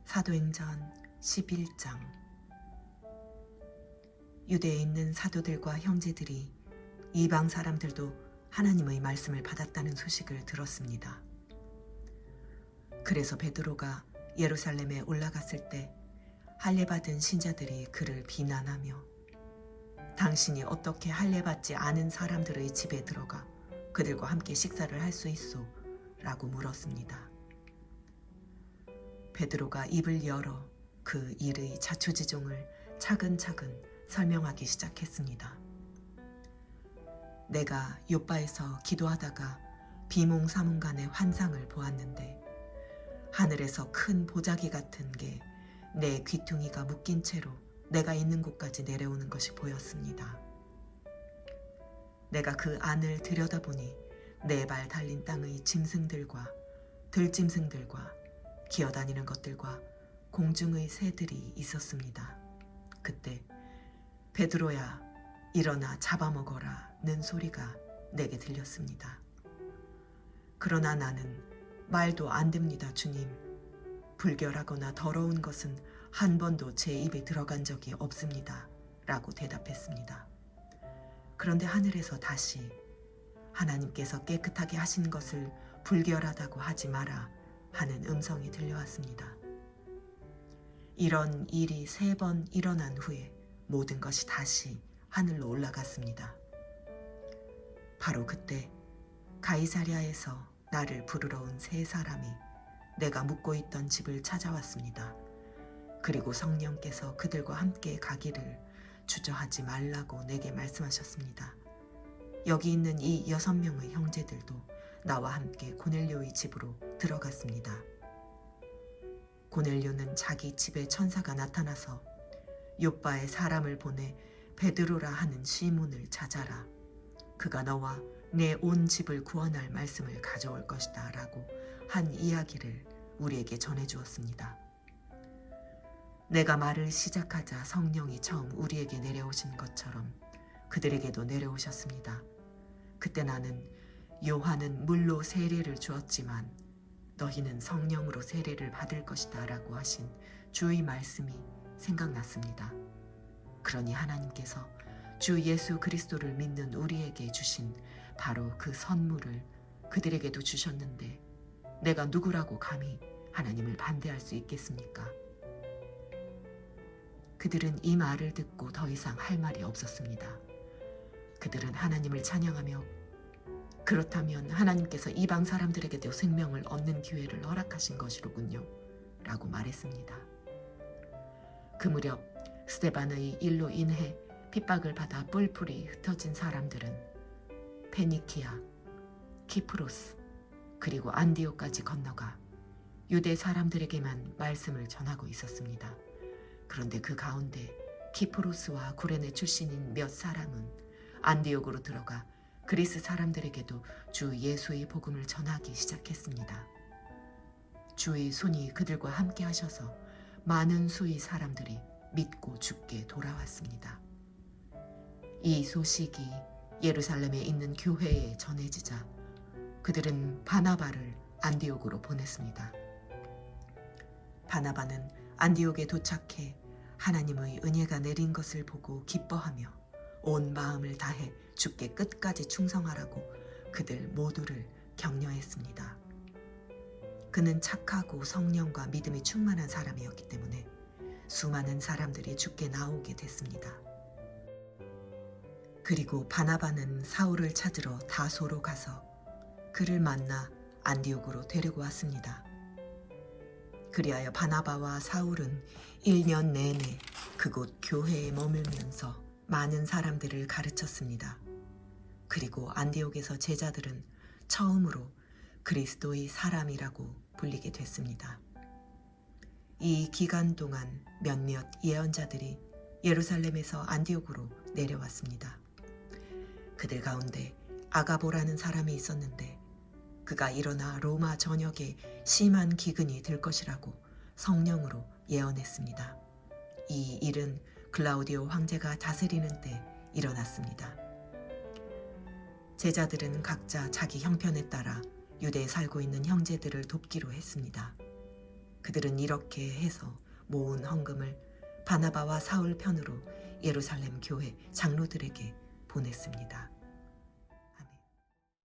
사도행전 11장. 유대에 있는 사도들과 형제들이 이방 사람들도 하나님의 말씀을 받았다는 소식을 들었습니다. 그래서 베드로가 예루살렘에 올라갔을 때 할례받은 신자들이 그를 비난하며 당신이 어떻게 할례받지 않은 사람들의 집에 들어가 그들과 함께 식사를 할 수 있소? 라고 물었습니다. 베드로가 입을 열어 그 일의 자초지종을 차근차근 설명하기 시작했습니다. 내가 욥바에서 기도하다가 비몽사몽간의 환상을 보았는데 하늘에서 큰 보자기 같은 게 내 귀퉁이가 묶인 채로 내가 있는 곳까지 내려오는 것이 보였습니다. 내가 그 안을 들여다보니 네 발 달린 땅의 짐승들과 들짐승들과 기어다니는 것들과 공중의 새들이 있었습니다. 그때 베드로야 일어나 잡아먹어라는 소리가 내게 들렸습니다. 그러나 나는 말도 안 됩니다, 주님. 불결하거나 더러운 것은 한 번도 제 입에 들어간 적이 없습니다. 라고 대답했습니다. 그런데 하늘에서 다시 하나님께서 깨끗하게 하신 것을 불결하다고 하지 마라 하는 음성이 들려왔습니다. 이런 일이 3번 일어난 후에 모든 것이 다시 하늘로 올라갔습니다. 바로 그때 가이사랴에서 나를 부르러 온 3사람이 내가 묵고 있던 집을 찾아왔습니다. 그리고 성령께서 그들과 함께 가기를 주저하지 말라고 내게 말씀하셨습니다. 여기 있는 이 6명의 형제들도 나와 함께 고넬료의 집으로 들어갔습니다. 고넬료는 자기 집에 천사가 나타나서 욥바에 사람을 보내 베드로라 하는 시몬을 찾아라. 그가 너와 내 온 집을 구원할 말씀을 가져올 것이다 라고 한 이야기를 우리에게 전해주었습니다. 내가 말을 시작하자 성령이 처음 우리에게 내려오신 것처럼 그들에게도 내려오셨습니다. 그때 나는 요한은 물로 세례를 주었지만 너희는 성령으로 세례를 받을 것이다 라고 하신 주의 말씀이 생각났습니다. 그러니 하나님께서 주 예수 그리스도를 믿는 우리에게 주신 바로 그 선물을 그들에게도 주셨는데 내가 누구라고 감히 하나님을 반대할 수 있겠습니까? 그들은 이 말을 듣고 더 이상 할 말이 없었습니다. 그들은 하나님을 찬양하며 그렇다면 하나님께서 이방 사람들에게도 생명을 얻는 기회를 허락하신 것이로군요 라고 말했습니다. 그 무렵 스데반의 일로 인해 핍박을 받아 뿔뿔이 흩어진 사람들은 페니키아, 키프로스 그리고 안디오까지 건너가 유대 사람들에게만 말씀을 전하고 있었습니다. 그런데 그 가운데 키프로스와 구레네 출신인 몇 사람은 안디옥으로 들어가 그리스 사람들에게도 주 예수의 복음을 전하기 시작했습니다. 주의 손이 그들과 함께 하셔서 많은 수의 사람들이 믿고 주께 돌아왔습니다. 이 소식이 예루살렘에 있는 교회에 전해지자 그들은 바나바를 안디옥으로 보냈습니다. 바나바는 안디옥에 도착해 하나님의 은혜가 내린 것을 보고 기뻐하며 온 마음을 다해 주께 끝까지 충성하라고 그들 모두를 격려했습니다. 그는 착하고 성령과 믿음이 충만한 사람이었기 때문에 수많은 사람들이 주께 나오게 됐습니다. 그리고 바나바는 사울을 찾으러 다소로 가서 그를 만나 안디옥으로 데리고 왔습니다. 그리하여 바나바와 사울은 1년 내내 그곳 교회에 머물면서 많은 사람들을 가르쳤습니다. 그리고 안디옥에서 제자들은 처음으로 그리스도의 사람이라고 불리게 됐습니다. 이 기간 동안 몇몇 예언자들이 예루살렘에서 안디옥으로 내려왔습니다. 그들 가운데 아가보라는 사람이 있었는데 그가 일어나 로마 전역에 심한 기근이 들 것이라고 성령으로 예언했습니다. 이 일은 글라우디오 황제가 다스리는 때 일어났습니다. 제자들은 각자 자기 형편에 따라 유대에 살고 있는 형제들을 돕기로 했습니다. 그들은 이렇게 해서 모은 헌금을 바나바와 사울 편으로 예루살렘 교회 장로들에게 보냈습니다.